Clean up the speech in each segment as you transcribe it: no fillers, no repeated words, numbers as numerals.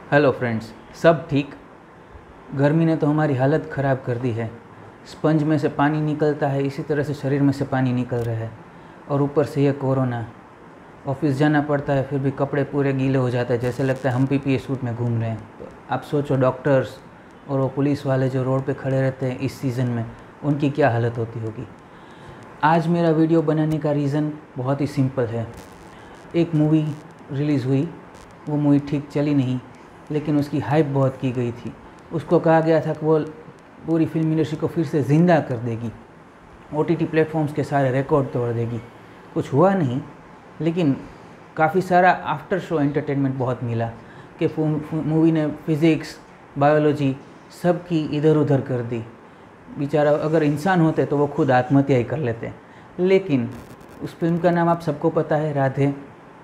Hello friends, सब ठीक। गर्मी ने तो हमारी हालत ख़राब कर दी है। स्पंज में से पानी निकलता है, इसी तरह से शरीर में से पानी निकल रहा है। और ऊपर से ये कोरोना, ऑफिस जाना पड़ता है फिर भी कपड़े पूरे गीले हो जाते हैं, जैसे लगता है हम पीपीई सूट में घूम रहे हैं। तो आप सोचो डॉक्टर्स और वो पुलिस वाले जो रोड पे खड़े रहते हैं इस सीज़न में, उनकी क्या हालत होती होगी। आज मेरा वीडियो बनाने का रीज़न बहुत ही सिंपल है। एक मूवी रिलीज़ हुई, वो मूवी ठीक चली नहीं, लेकिन उसकी हाइप बहुत की गई थी। उसको कहा गया था कि वो पूरी फिल्म इंडस्ट्री को फिर से ज़िंदा कर देगी, ओटीटी प्लेटफॉर्म्स के सारे रिकॉर्ड तोड़ देगी। कुछ हुआ नहीं, लेकिन काफ़ी सारा आफ्टर शो एंटरटेनमेंट बहुत मिला कि मूवी ने फिज़िक्स, बायोलॉजी सब की इधर उधर कर दी। बेचारा अगर इंसान होते तो वो खुद आत्महत्या ही कर लेते। लेकिन उस फिल्म का नाम आप सबको पता है, राधे।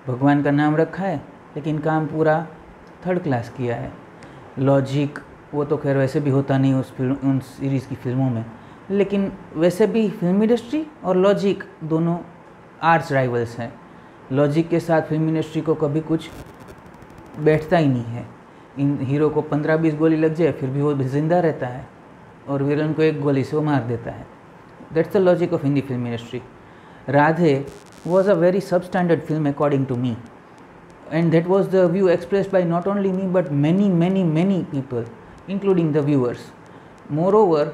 भगवान का नाम रखा है, लेकिन काम पूरा थर्ड क्लास किया है। लॉजिक वो तो खैर वैसे भी होता नहीं उन सीरीज़ की फिल्मों में, लेकिन वैसे भी फिल्म इंडस्ट्री और लॉजिक दोनों आर्च राइवल्स हैं। लॉजिक के साथ फिल्म इंडस्ट्री को कभी कुछ बैठता ही नहीं है। इन हीरो को 15-20 गोली लग जाए फिर भी वो ज़िंदा रहता है, और विलन को एक गोली से वो मार देता है। That's the logic of Hindi film industry. Radhe was a very substandard film according to me, and that was the view expressed by not only me but many people, including the viewers. Moreover,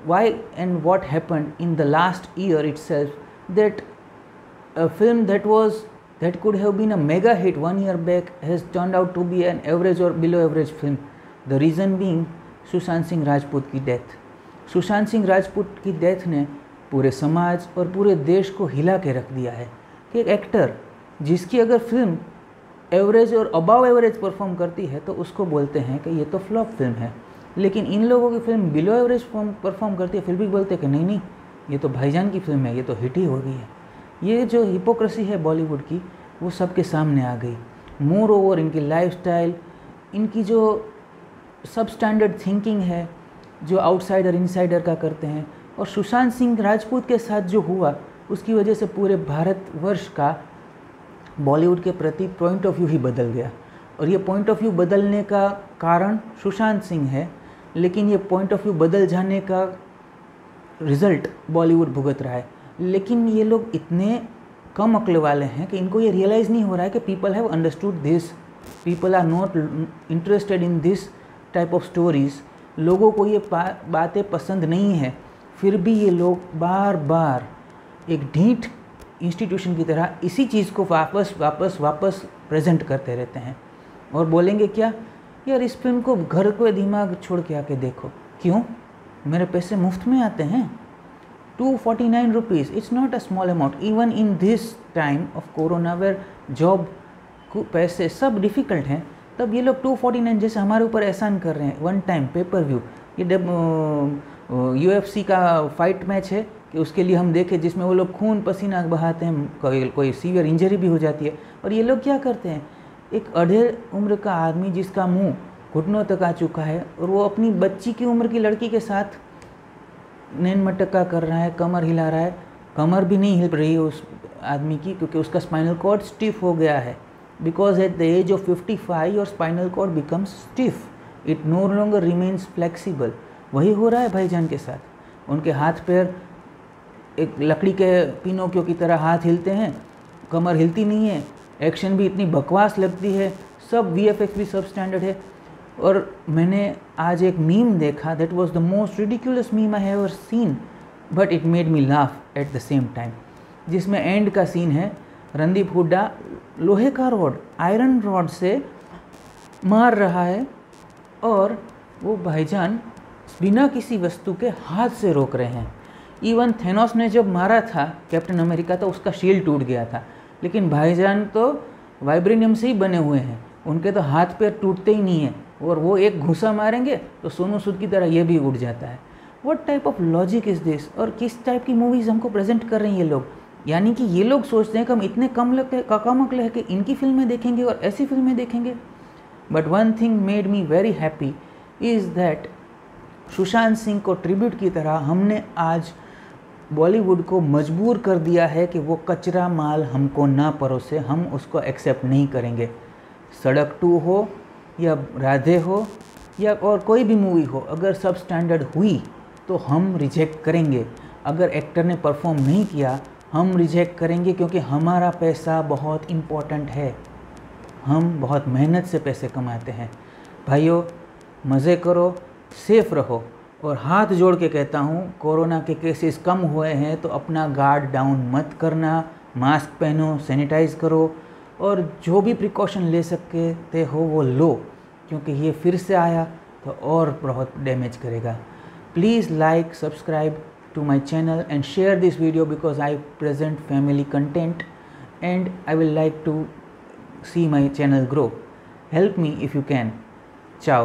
why and what happened in the last year itself, that a film that could have been a mega hit 1 year back has turned out to be an average or below average film. The reason being Sushant Singh Rajput की death. Sushant Singh Rajput की death ने पूरे समाज और पूरे देश को हिला के रख दिया है कि एक एक्टर जिसकी अगर film average or above average perform करती है तो उसको बोलते हैं कि ये तो फ्लॉप फिल्म है। लेकिन इन लोगों की फिल्म बिलो एवरेज परफॉर्म करती है, फिर भी बोलते हैं कि नहीं ये तो भाईजान की फिल्म है, ये तो हिट ही हो गई है। ये जो हिपोक्रेसी है बॉलीवुड की, वो सबके सामने आ गई। मोर ओवर इनकी लाइफस्टाइल, इनकी जो सब स्टैंडर्ड थिंकिंग है, जो आउटसाइडर इनसाइडर का करते हैं। और सुशांत सिंह राजपूत के साथ जो हुआ, उसकी वजह से पूरे भारतवर्ष का बॉलीवुड के प्रति पॉइंट ऑफ व्यू ही बदल गया। और ये पॉइंट ऑफ व्यू बदलने का कारण सुशांत सिंह है, लेकिन ये पॉइंट ऑफ व्यू बदल जाने का रिज़ल्ट बॉलीवुड भुगत रहा है। लेकिन ये लोग इतने कम अक्ल वाले हैं कि इनको ये रियलाइज़ नहीं हो रहा है कि people have understood this, people are not interested in this type of stories. लोगों को ये बातें पसंद नहीं है, फिर भी ये लोग बार बार एक ढीठ इंस्टीट्यूशन की तरह इसी चीज़ को वापस प्रेजेंट करते रहते हैं। और बोलेंगे क्या, यार इस फिल्म को घर को दिमाग छोड़ के आके देखो। क्यों? मेरे पैसे मुफ्त में आते हैं। 249 rupees, it's not a small amount even in this time of corona where job को पैसे सब डिफ़िकल्ट हैं। तब ये लोग 249 जैसे हमारे ऊपर एहसान कर रहे हैं। वन टाइम पेपर व्यू, ये UFC का फाइट मैच है कि उसके लिए हम देखें, जिसमें वो लोग खून पसीना बहाते हैं, कोई सीवियर इंजरी भी हो जाती है। और ये लोग क्या करते हैं, एक अधेड़ उम्र का आदमी जिसका मुंह घुटनों तक आ चुका है और वो अपनी बच्ची की उम्र की लड़की के साथ नैन मटक्का कर रहा है, कमर हिला रहा है। कमर भी नहीं हिल रही है उस आदमी की, क्योंकि उसका स्पाइनल कॉर्ड स्टिफ हो गया है। Because at the age of 55 your spinal cord becomes stiff, it no longer remains flexible. वही हो रहा है भाईजान के साथ। उनके हाथ पैर एक लकड़ी के पिनोकियो की तरह हाथ हिलते हैं, कमर हिलती नहीं है, एक्शन भी इतनी बकवास लगती है, सब VFX भी सब स्टैंडर्ड है। और मैंने आज एक मीम देखा, that was the most ridiculous meme I have ever seen, but it made me laugh at the same time. जिसमें एंड का सीन है, रणदीप हुड्डा लोहे का रॉड, आयरन रॉड से मार रहा है और वो भाईजान बिना किसी वस्तु के हाथ से रोक रहे हैं। इवन थेनोस ने जब मारा था कैप्टन अमेरिका, तो उसका शील्ड टूट गया था, लेकिन भाईजान तो वाइब्रेनियम से ही बने हुए हैं, उनके तो हाथ पैर टूटते ही नहीं है। और वो एक घुसा मारेंगे तो सोनू सूद की तरह ये भी उड़ जाता है। What type of logic is this? और किस टाइप की मूवीज़ हमको प्रेजेंट कर रहे हैं ये लोग? यानी कि ये लोग सोचते हैं कि हम इतने कम अक्ल है कि इनकी फिल्में देखेंगे और ऐसी फिल्में देखेंगे। But one thing made me very happy is that Sushant Singh को ट्रिब्यूट की तरह हमने आज बॉलीवुड को मजबूर कर दिया है कि वो कचरा माल हमको ना परोसे, हम उसको एक्सेप्ट नहीं करेंगे। सड़क 2 हो, या राधे हो या और कोई भी मूवी हो, अगर सब स्टैंडर्ड हुई तो हम रिजेक्ट करेंगे। अगर एक्टर ने परफॉर्म नहीं किया हम रिजेक्ट करेंगे, क्योंकि हमारा पैसा बहुत इम्पोर्टेंट है। हम बहुत मेहनत से पैसे कमाते हैं। भाइयों, मज़े करो, सेफ रहो, और हाथ जोड़ के कहता हूँ, कोरोना के केसेस कम हुए हैं तो अपना गार्ड डाउन मत करना, मास्क पहनो, सैनिटाइज़ करो, और जो भी प्रिकॉशन ले सकते हो वो लो, क्योंकि ये फिर से आया तो और बहुत डैमेज करेगा। Please like, subscribe to my channel and share this video, because I present family content and I will like to see my channel grow. Help me if you can. Ciao.